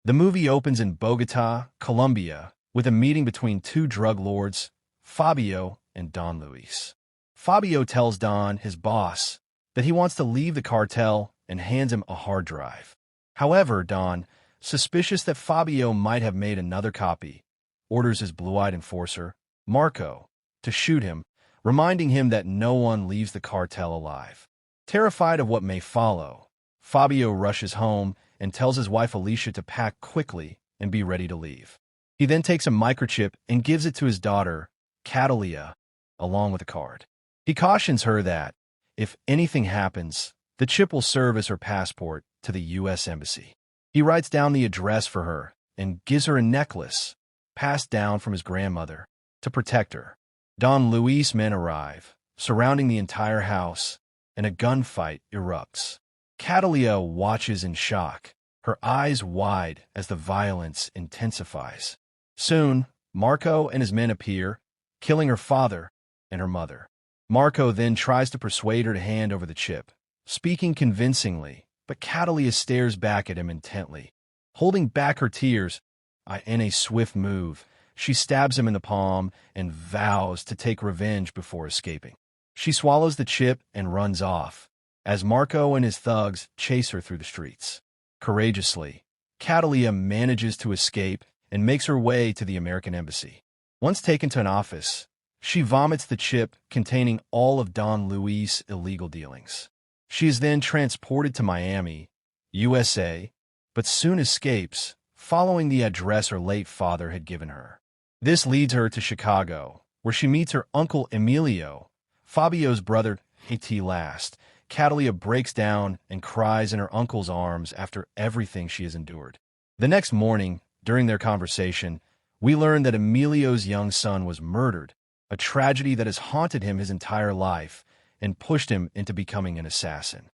The movie opens in Bogotá, Colombia, with a meeting between two drug lords, Fabio and Don Luis. Fabio tells Don, his boss, that he wants to leave the cartel and hands him a hard drive. However, Don, suspicious that Fabio might have made another copy, orders his blue-eyed enforcer, Marco, to shoot him, reminding him that no one leaves the cartel alive. Terrified of what may follow, Fabio rushes home and tells his wife Alicia to pack quickly and be ready to leave. He then takes a microchip and gives it to his daughter, Catalia, along with a card. He cautions her that, if anything happens, the chip will serve as her passport to the U.S. Embassy. He writes down the address for her and gives her a necklace, passed down from his grandmother, to protect her. Don Luis' men arrive, surrounding the entire house, and a gunfight erupts. Catalia watches in shock, her eyes wide as the violence intensifies. Soon, Marco and his men appear, killing her father and her mother. Marco then tries to persuade her to hand over the chip, speaking convincingly, but Catalia stares back at him intently. Holding back her tears, in a swift move, she stabs him in the palm and vows to take revenge before escaping. She swallows the chip and runs off, as Marco and his thugs chase her through the streets. Courageously, Catalia manages to escape and makes her way to the American embassy. Once taken to an office, she vomits the chip containing all of Don Luis' illegal dealings. She is then transported to Miami, USA, but soon escapes, following the address her late father had given her. This leads her to Chicago, where she meets her uncle Emilio, Fabio's brother. At last, Catalia breaks down and cries in her uncle's arms after everything she has endured. The next morning, during their conversation, we learn that Emilio's young son was murdered, a tragedy that has haunted him his entire life and pushed him into becoming an assassin.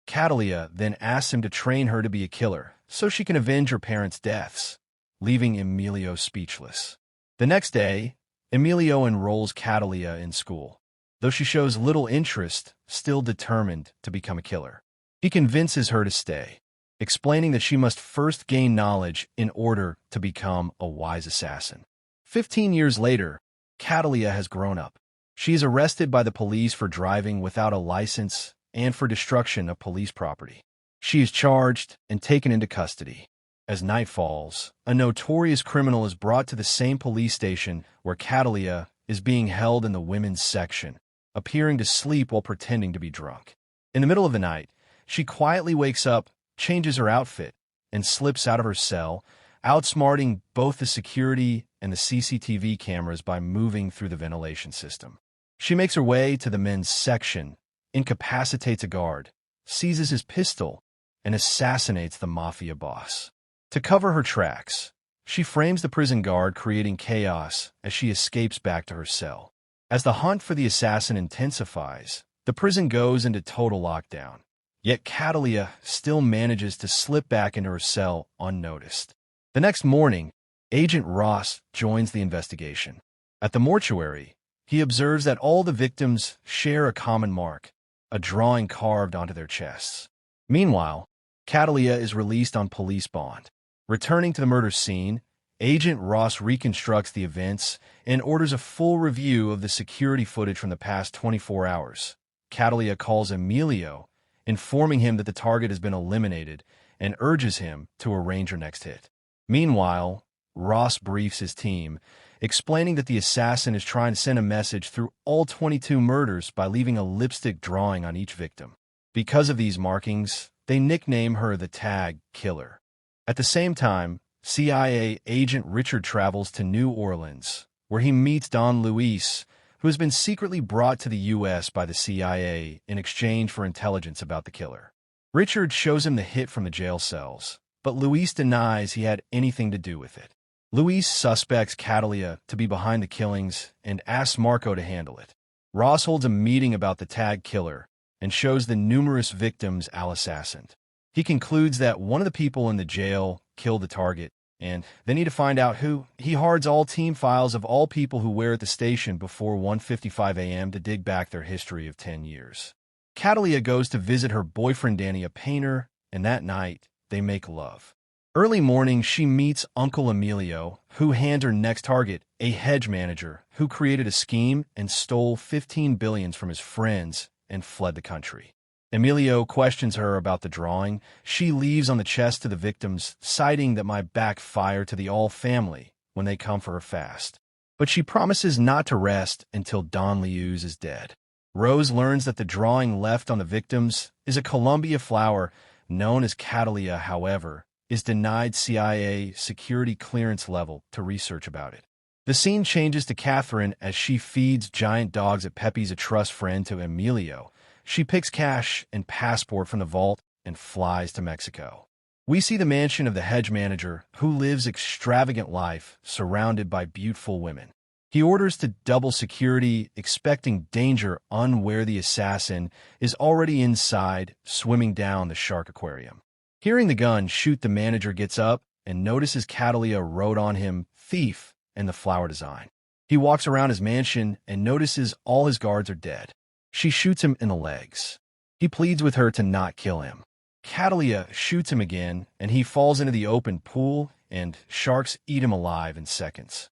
Catalia then asks him to train her to be a killer so she can avenge her parents' deaths, leaving Emilio speechless. The next day, Emilio enrolls Catalia in school. Though she shows little interest, still determined to become a killer. He convinces her to stay, explaining that she must first gain knowledge in order to become a wise assassin. 15 years later, Catalia has grown up. She is arrested by the police for driving without a license and for destruction of police property. She is charged and taken into custody. As night falls, a notorious criminal is brought to the same police station where Catalia is being held in the women's section, appearing to sleep while pretending to be drunk. In the middle of the night, she quietly wakes up, changes her outfit, and slips out of her cell, outsmarting both the security and the CCTV cameras by moving through the ventilation system. She makes her way to the men's section, incapacitates a guard, seizes his pistol, and assassinates the mafia boss. To cover her tracks, she frames the prison guard, creating chaos as she escapes back to her cell. As the hunt for the assassin intensifies, the prison goes into total lockdown. Yet Catalia still manages to slip back into her cell unnoticed. The next morning, Agent Ross joins the investigation. At the mortuary, he observes that all the victims share a common mark, a drawing carved onto their chests. Meanwhile, Catalia is released on police bond. Returning to the murder scene, Agent Ross reconstructs the events and orders a full review of the security footage from the past 24 hours. Catalia calls Emilio, informing him that the target has been eliminated, and urges him to arrange her next hit. Meanwhile, Ross briefs his team, explaining that the assassin is trying to send a message through all 22 murders by leaving a lipstick drawing on each victim. Because of these markings, they nickname her the Tag Killer. At the same time, CIA agent Richard travels to New Orleans, where he meets Don Luis, who has been secretly brought to the U.S. by the CIA in exchange for intelligence about the killer. Richard shows him the hit from the jail cells, but Luis denies he had anything to do with it. Luis suspects Catalia to be behind the killings and asks Marco to handle it. Ross holds a meeting about the Tag Killer and shows the numerous victims Al assassined. He concludes that one of the people in the jail killed the target, and they need to find out who. He hoards all team files of all people who were at the station before 1:55 a.m. to dig back their history of 10 years. Catalia goes to visit her boyfriend Danny, a painter, and that night, they make love. Early morning, she meets Uncle Emilio, who hands her next target, a hedge manager who created a scheme and stole 15 billion from his friends and fled the country. Emilio questions her about the drawing. She leaves on the chest to the victims, citing that might backfire to the all family when they come for her fast. But she promises not to rest until Don Liu's is dead. Rose learns that the drawing left on the victims is a Columbia flower known as Catalia, however, is denied CIA security clearance level to research about it. The scene changes to Catherine as she feeds giant dogs at Pepe's, a trust friend to Emilio. She picks cash and passport from the vault and flies to Mexico. We see the mansion of the hedge manager, who lives extravagant life surrounded by beautiful women. He orders to double security, expecting danger, unaware the assassin is already inside, swimming down the shark aquarium. Hearing the gun shoot, the manager gets up and notices Catalia wrote on him, "Thief," and the flower design. He walks around his mansion and notices all his guards are dead. She shoots him in the legs. He pleads with her to not kill him. Catalia shoots him again, and he falls into the open pool, and sharks eat him alive in seconds.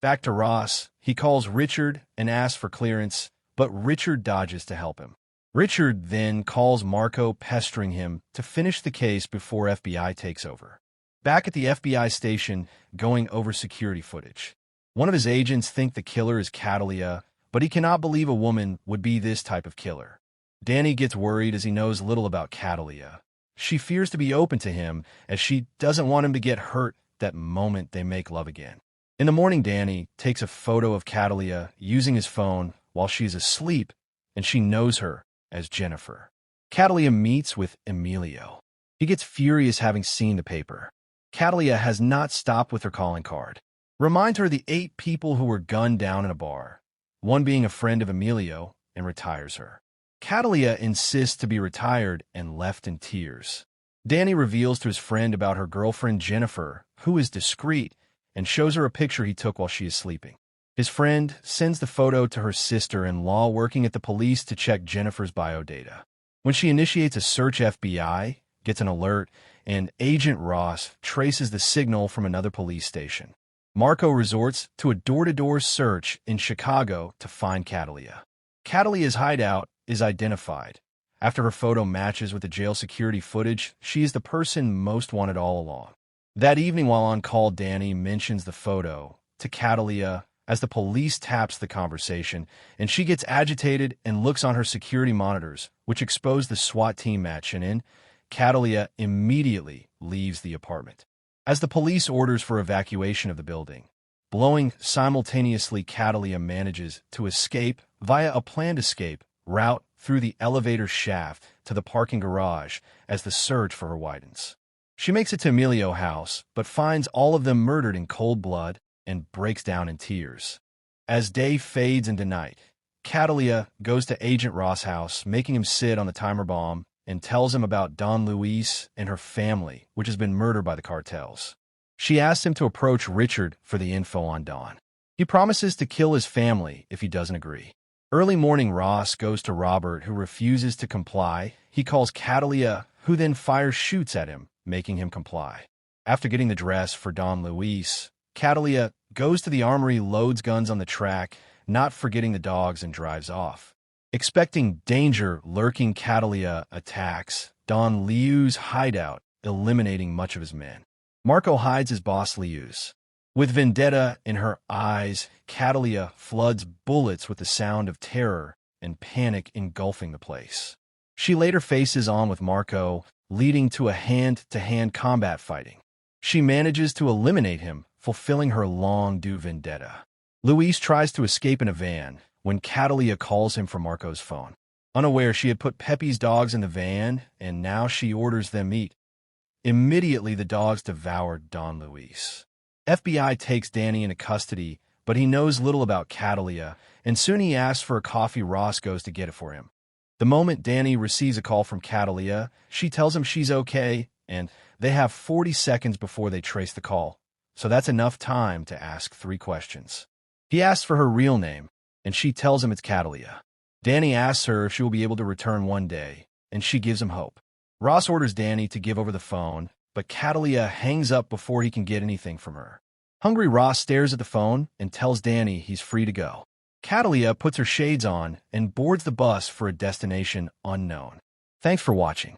Back to Ross, he calls Richard and asks for clearance, but Richard dodges to help him. Richard then calls Marco, pestering him to finish the case before FBI takes over. Back at the FBI station, going over security footage. One of his agents thinks the killer is Catalia, but he cannot believe a woman would be this type of killer. Danny gets worried as he knows little about Catalia. She fears to be open to him as she doesn't want him to get hurt that moment they make love again. In the morning, Danny takes a photo of Catalia using his phone while she's asleep, and she knows her as Jennifer. Catalia meets with Emilio. He gets furious having seen the paper. Catalia has not stopped with her calling card. Reminds her of the 8 people who were gunned down in a bar, one being a friend of Emilio, and retires her. Catalia insists to be retired and left in tears. Danny reveals to his friend about her girlfriend Jennifer, who is discreet, and shows her a picture he took while she is sleeping. His friend sends the photo to her sister-in-law working at the police to check Jennifer's biodata. When she initiates a search, FBI gets an alert, and Agent Ross traces the signal from another police station. Marco resorts to a door-to-door search in Chicago to find Catalia. Catalia's hideout is identified. After her photo matches with the jail security footage, she is the person most wanted all along. That evening while on call, Danny mentions the photo to Catalia as the police taps the conversation, and she gets agitated and looks on her security monitors, which expose the SWAT team matching in. Catalia immediately leaves the apartment. As the police orders for evacuation of the building, blowing simultaneously, Catalia manages to escape via a planned escape route through the elevator shaft to the parking garage as the search for her widens. She makes it to Emilio's house, but finds all of them murdered in cold blood and breaks down in tears. As day fades into night, Catalia goes to Agent Ross' house, making him sit on the timer bomb, and tells him about Don Luis and her family, which has been murdered by the cartels. She asks him to approach Richard for the info on Don. He promises to kill his family if he doesn't agree. Early morning, Ross goes to Robert, who refuses to comply. He calls Catalia, who then fires shoots at him, making him comply. After getting the dress for Don Luis, Catalia goes to the armory, loads guns on the track, not forgetting the dogs, and drives off. Expecting danger lurking, Catalia attacks Don Liu's hideout, eliminating much of his men. Marco hides his boss Liu's. With vendetta in her eyes, Catalia floods bullets with the sound of terror and panic engulfing the place. She later faces on with Marco, leading to a hand-to-hand combat fighting. She manages to eliminate him, fulfilling her long-due vendetta. Luis tries to escape in a van when Catalia calls him from Marco's phone. Unaware she had put Pepe's dogs in the van, and now she orders them eat. Immediately, the dogs devour Don Luis. FBI takes Danny into custody, but he knows little about Catalia, and soon he asks for a coffee. Ross goes to get it for him. The moment Danny receives a call from Catalia, she tells him she's okay, and they have 40 seconds before they trace the call, so that's enough time to ask 3 questions. He asks for her real name, and she tells him it's Catalia. Danny asks her if she will be able to return one day, and she gives him hope. Ross orders Danny to give over the phone, but Catalia hangs up before he can get anything from her. Hungry Ross stares at the phone and tells Danny he's free to go. Catalia puts her shades on and boards the bus for a destination unknown. Thanks for watching.